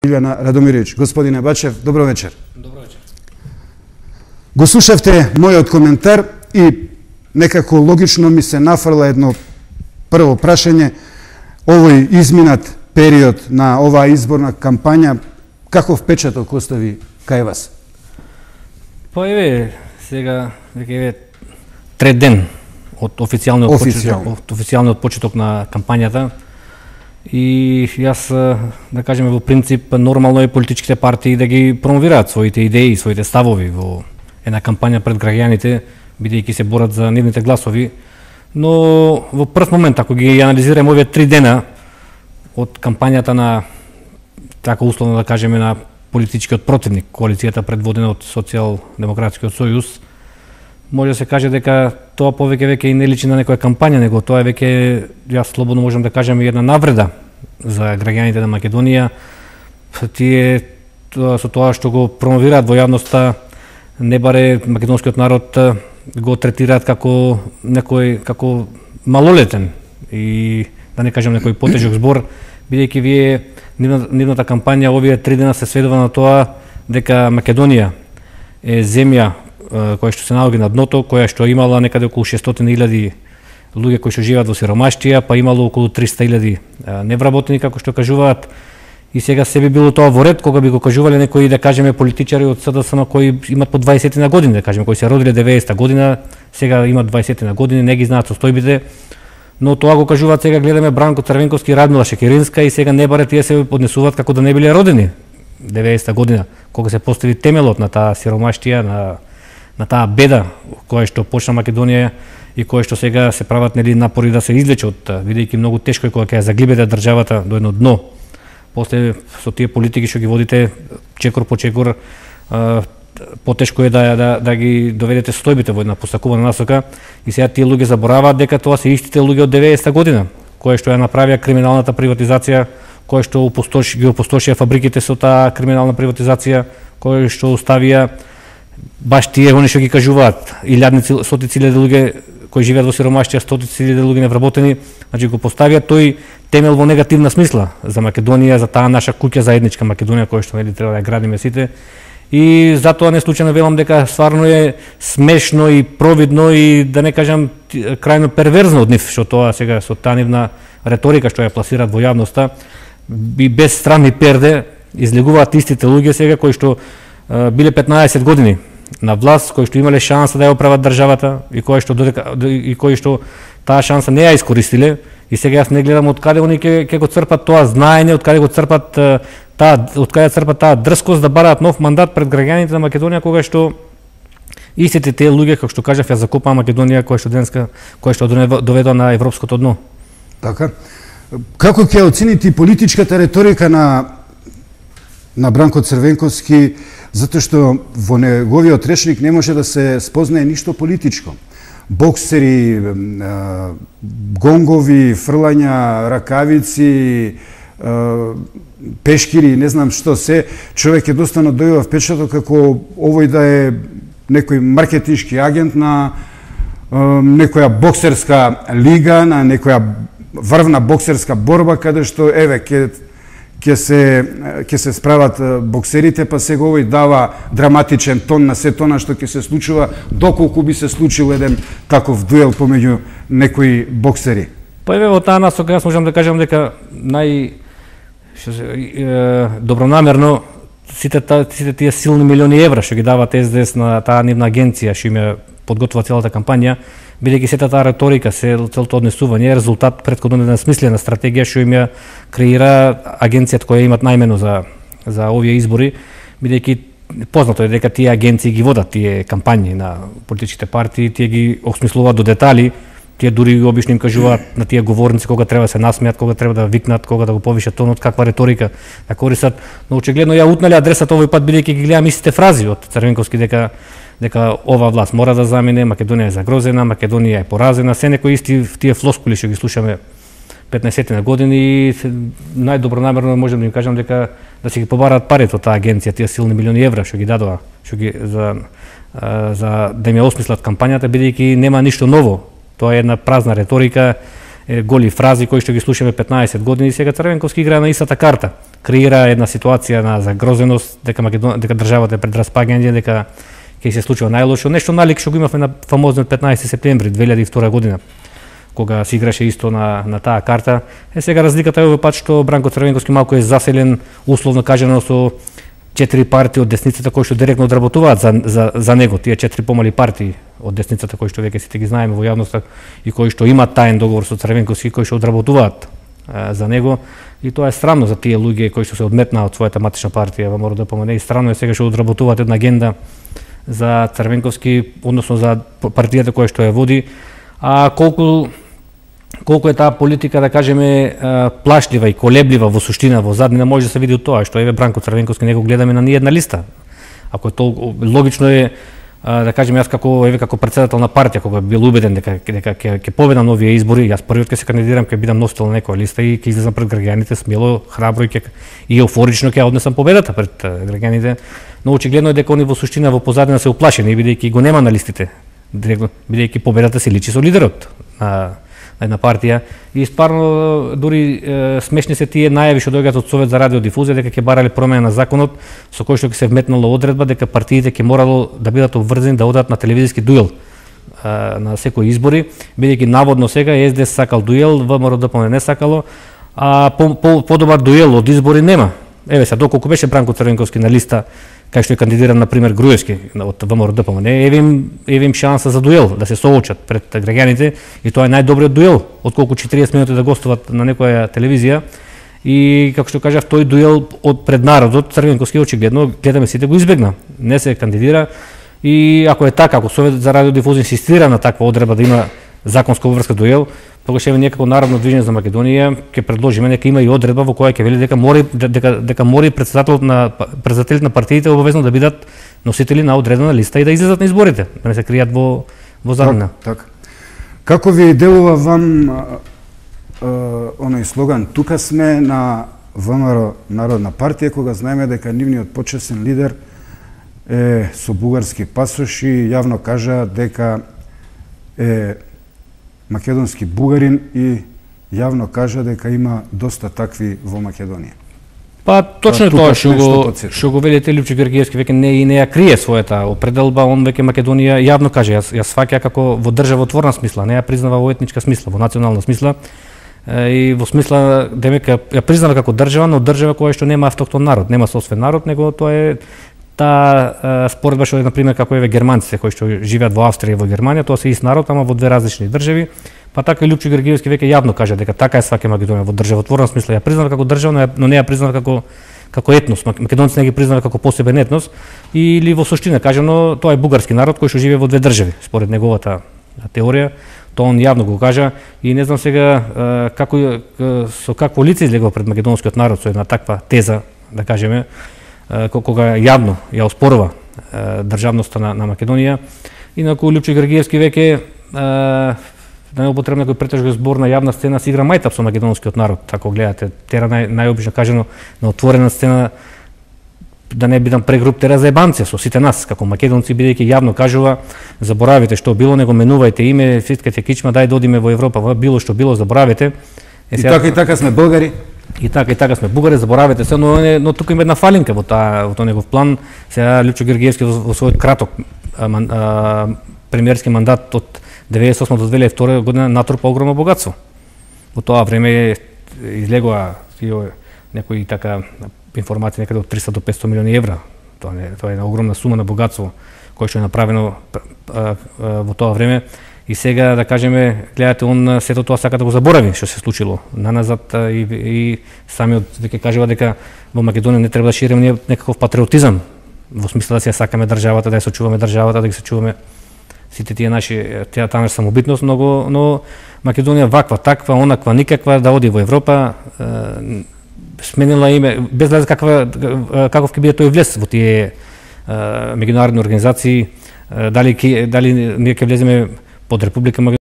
Илјана Радомировиќ. Господине Бачев, добро вечер. Добро вечер. Го слушавте мојот коментар и некако логично ми се нафрла едно прво прашање. Овој изминат период на оваа изборна кампања, каков впечаток остави кај вас? Па еве, сега веќе трет ден од официјалниот почеток на кампањата. И јас, да кажеме, во принцип, нормално е политичките партии да ги промовираат своите идеи, своите ставови во една кампања пред граѓаните, бидејќи се борат за нивните гласови. Но во прв момент, ако ги анализираме овие 3 дена од кампањата на, така условно да кажеме, на политичкиот противник, коалицијата предводена од Социјалдемократскиот сојуз, може да се каже дека тоа повеќе и не личи на некоја кампања, него тоа е веќе, јас слободно можам да кажам, една навреда за граѓаните на Македонија. Тие со тоа што го промовираат во јавноста, не баре македонскиот народ го третираат како некој, како малолетен и да не кажам некој потежок збор, бидејќи вие нивната кампања овие 3 дена се сведува на тоа дека Македонија е земја која што се наоѓа на дното, која што имала некаде околу 600.000 луѓе кои што живеат во сиромаштија, па имало околу 300.000 невработени, како што кажуваат. И сега се би било тоа во ред кога би го кажувале некои, да кажеме, политичари од СДСМ кои имат по 20 на години, да кажеме, кои се родиле 90-та година, сега имат 20 на години, не ги знаат состојбите. Но тоа го кажуваат, сега гледаме Бранко Црвенковски, Радмила Шекеринска и сега не баре тие се однесуваат како да не биле родени 90-та година, кога се постави темелот на таа сиромаштија, на таа беда која што почна Македонија и која што сега се прават напори да се извлече од, бидејќи многу тешко е кога ќе ја заглибете државата до едно дно. После со тие политики што ги водите чекор по чекор, потешко е да ги доведете состојбите во една постакувана насока, и сега тие луѓе забораваат дека тоа се истите луѓе од 90-та година, кои што ја направија криминалната приватизација, кои што ги опустошија фабриките со таа криминална приватизација, кои што оставија баш тие они што ги кажуваат илјадници, стотици илјади луѓе кои живеат во сиромаштија, стотици илјади луѓе невработени, значи го поставија тој темел во негативна смисла за Македонија, за таа наша куќа заедничка Македонија која што треба да ја градиме сите. И затоа не случајно велам дека стварно е смешно и провидно и да не кажам крајно перверзно од нив што тоа сега со таа нивна реторика што ја пласираат во јавноста и без странни перде излегуваат истите луѓе сега кои што биле 15 години на власт, кои што имале шанса да ја оправат државата и кои што таа шанса не ја искористиле, и сега јас не гледам од каде они ќе го црпат тоа знаење, од каде го црпат таа дрскост да бараат нов мандат пред граѓаните на Македонија, кога што истите тие луѓе, како што кажав, ја закопаа Македонија, која што доведоа на европското дно. Така. Како ќе оцените политичката реторика на Бранко Црвенковски, затоа што во неговиот речник не може да се спознае ништо политичко? Боксери, гонгови, фрлања, ракавици, пешкири, не знам што се, човек едноставно дојува впечаток како овој да е некој маркетиншки агент на некоја боксерска лига, на некоја врвна боксерска борба, каде што еве ќе се справат боксерите, па сега овој дава драматичен тон на се тоа што ќе се случува, доколку би се случил еден таков дуел помеѓу некои боксери. Па еве во таа насока јас можам да кажам дека добронамерно сите тие силни милиони евра што ги дават СДС на таа нивна агенција што им ја подготвува целата кампања, бидејќи сета таа реторика, целото однесување е резултат претходно една смислена стратегија што им ја креира агенцијата која имат најмено за овие избори, бидејќи познато е дека тие агенции ги водат тие кампањи на политичките партии, тие ги осмислуваат до детали, тие дури обично им кажуваат на тие говорници кога треба да се насмеат, кога треба да викнат, кога да го повишат тонот, каква реторика да користат, но очигледно ја утнале адресата овој пат, бидејќи ги гледам истите фрази од Црвенковски дека ова власт мора да замине, Македонија е загрозена, Македонија е поразена, се некои исти тие флоскули што ги слушаме 15 на години, и најдобронамерно можам да им кажам дека да си ги побараат парите од таа агенција, тие силни милиони евра што ги дадоа, за да им ја осмислат кампањата, бидејќи нема ништо ново. Тоа е една празна реторика, голи фрази кои што ги слушаме 15 години, сега Црвенковски игра на истата карта. Креира една ситуација на загрозеност, дека дека државата е пред распаѓање, дека ќе се случува најлошо, нешто налик што го имавме на фамозниот 15 септември 2002 година, кога се играше исто на таа карта. Сега разликата е овој пат што Бранко Црвенковски малку е заселен, условно кажано, со 4 партии од десницата кои што директно одработуваат за него, тие 4 помали партии од десницата кои што веќе сите ги знаеме во јавноста и кои што имаат таен договор со Црвенковски, кои што одработуваат за него, и тоа е странно за тие луѓе кои што се одметнаа од својата матична партија во ВМРО-ДПМНЕ, и странно е сега што одработуваат една агенда за Црвенковски, односно за партијата која што ја води. А колку е таа политика, да кажеме, плашлива и колеблива во суштина, во заднина, може да се види од тоа што еве Бранко Црвенковски не го гледаме на ниедна листа. Ако е толку логично е, да кажеме, јас како претседател на партија, кога бил убеден дека ќе победам овие избори, јас првиот ќе се кандидирам, ќе бидам носител на некоја листа и ќе излезам пред граѓаните смело, храбро и еуфорично ќе однесам победата пред граѓаните. Но очигледно е дека они во суштина во позадина се уплашени, бидејќи го нема на листите, бидејќи победата се личи со лидерот на една партија, и стварно дури смешни се тие најави што доаѓаат од Совет за радиодифузија дека ќе барале промена на законот со кој што ќе се вметнала одредба дека партиите ќе морало да бидат обврзани да одат на телевизиски дуел на секои избори, бидејќи наводно сега СДС сакал дуел, ВМРО-ДПМНЕ не сакало, а подобар дуел од избори нема. Еве сега, доколку беше Бранко Црвенковски на листа кај што е кандидиран на пример Груевски од ВМРО-ДПМНЕ, еве им шанса за дуел, да се соочат пред граѓаните, и тоа е најдобриот дуел, отколку 40 минути да гостуват на некоја телевизија. И како што кажав, тој дуел пред народот Црвенковски очигледно, гледаме сите, го избегна. Не се кандидира, и ако е така, ако Совет за радиодифузија инсистира на таква одредба да има законска обврска дуел, тогаш еве некако Народно движење за Македонија ќе предложиме нека има и одредба во која ќе вели дека мори председателите на партиите обавезно да бидат носители на одредена листа и да излезат на изборите, да не се кријат во заднина. Така. Како ви делува вам оној слоган "Тука сме" на ВМРО Народна партија, кога знаеме дека нивниот почесен лидер е со бугарски пасош и јавно кажа дека е македонски бугарин и јавно кажа дека има доста такви во Македонија? Па точно тоа што го велите Лјупчо Георгиевски, веќе не ја крие својата определба, он веќе Македонија јавно каже, јас сваќа како во државотворна смисла, не ја признава во етничка смисла, во национална смисла, и во смисла дека ја признава како држава, но држава која што нема автохтон народ, нема собствен народ, него тоа е таа споредба што е, например, како еве германците кои што живеат во Австрија и во Германија, тоа се ист народ, ама во две различни држави. Па така и Лјупчо Георгиевски веќе јавно кажа дека така е сваќа Македонија во државотворна смисла, ја признава како држава, но не ја признава како етнос. Македонците не ги признава како посебен етнос, или во суштина кажано тоа е бугарски народ кој што живее во две држави, според неговата теорија. Тоа он јавно го кажа, и не знам сега со какво лице излегува пред македонскиот народ со една таква теза, да кажеме, кога јавно ја оспорува државноста на Македонија. Инаку Лјупчо Георгиевски веќе да не употребам некој претежок збор на јавна сцена, се игра мајтап со македонскиот народ, ако гледате, тера најобично кажано на отворена сцена, да не бидам прегруп, тера за ебанци со сите нас како македонци, бидејќи јавно кажува заборавите што било, него менувајте име, фиткате кичма, дај да одиме во Европа, било што било, заборавите. И така сме българи. И така сме бугари, заборавите се, но тука има една фалинка во тој негов план. Сега Лјупчо Георгиевски во својот краток премиерски мандат од 1998 до 2002 година натрупа огромно богатство. Во тоа време излегува некои така информации некаде од 300 до 500 милиони евра. Тоа е една огромна сума на богатство кој што е направено во тоа време. И сега, да кажеме, гледате, он сето тоа сака да го заборави што се случило наназад, и самиот веќе кажува дека во Македонија не треба да шириме некаков патриотизам, во смисла да се сакаме државата, да ја сочуваме државата, да ги сочуваме сите тие таа наша самобитност, но Македонија ваква, таква, онаква, никаква, да оди во Европа, сменила име, без гледа каков ќе биде тој влез во тие меѓународни организации, дали ние ќе влеземе под Република Македонија